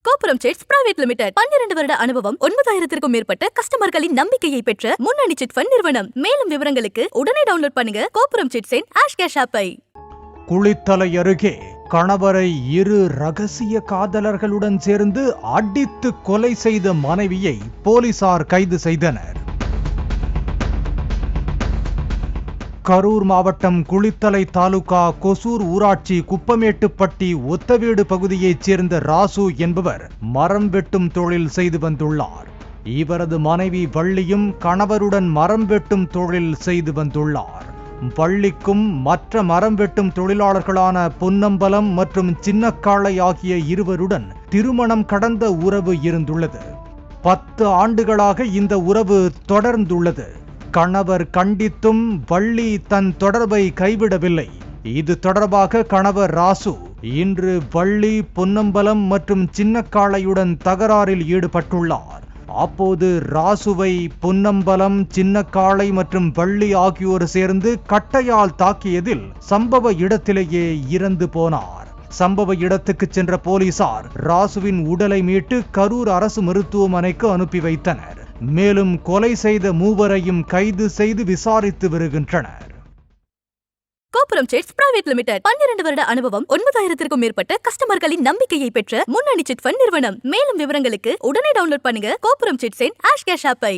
கோபுரம் chits private limited 12 வருட அனுபவம் 9000க்கும் மேற்பட்ட கஸ்டமர்களின் நம்பிக்கையை பெற்ற முன்னணி சிட் ஃபண்ட் நிறுவனம். மேலும் விவரங்களுக்கு உடனே டவுன்லோட் பண்ணுங்க கோபுரம் சிட்ஸின் ஆஷ்கேஷ் ஆப்பை. குளித்தலை அருகே கணவரை இரு ரகசிய காதலர்களுடன் சேர்ந்து அடித்து கொலை செய்த மனைவியை போலீசார் கைது செய்தனர். கரூர் மாவட்டம் குளித்தலை தாலுகா கொசூர் ஊராட்சி குப்பமேட்டுப்பட்டி ஒத்தவீடு பகுதியைச் சேர்ந்த ராசு என்பவர் மரம் வெட்டும் தொழில் செய்து வந்துள்ளார். இவரது மனைவி வள்ளியும் கணவருடன் மரம் வெட்டும் தொழில் செய்து வந்துள்ளார். வள்ளிக்கும் மற்ற மரம் வெட்டும் தொழிலாளர்களான பொன்னம்பலம் மற்றும் சின்னக்காளை ஆகிய இருவருடன் திருமணம் கடந்த உறவு இருந்துள்ளது. 10 ஆண்டுகளாக இந்த உறவு தொடர்ந்துள்ளது. கணவர் கண்டித்தும் வள்ளி தன் தொடர்பை கைவிடவில்லை. இது தொடர்பாக கணவர் ராசு இன்று வள்ளி, பொன்னம்பலம் மற்றும் சின்னக்காளையுடன் தகராறில் ஈடுபட்டுள்ளார். அப்போது ராசுவை பொன்னம்பலம், சின்னக்காளை மற்றும் வள்ளி ஆகியோர் சேர்ந்து கட்டையால் தாக்கியதில் சம்பவ இடத்திலேயே இறந்து போனார். சம்பவ இடத்துக்கு சென்ற போலீசார் ராசுவின் உடலை மீட்டு கரூர் அரசு மருத்துவமனைக்கு அனுப்பி வைத்தனர். மேலும் கொலை செய்த மூவரையும் கைது செய்து விசாரித்து வருகின்றனர். கோபுரம் சிட்ஸ் பிரைவேட் லிமிடெட் 12 வருட அனுபவம் 9000க்கும் மேற்பட்ட கஸ்டமர்களின் நம்பிக்கையை பெற்ற முன்னணி சிட் ஃபண்ட் நிறுவனம். மேலும் விவரங்களுக்கு உடனே டவுன்லோட் பண்ணுங்க கோபுரம் சிட்ஸின் ஆஷ்கேஷ் ஆப்பை.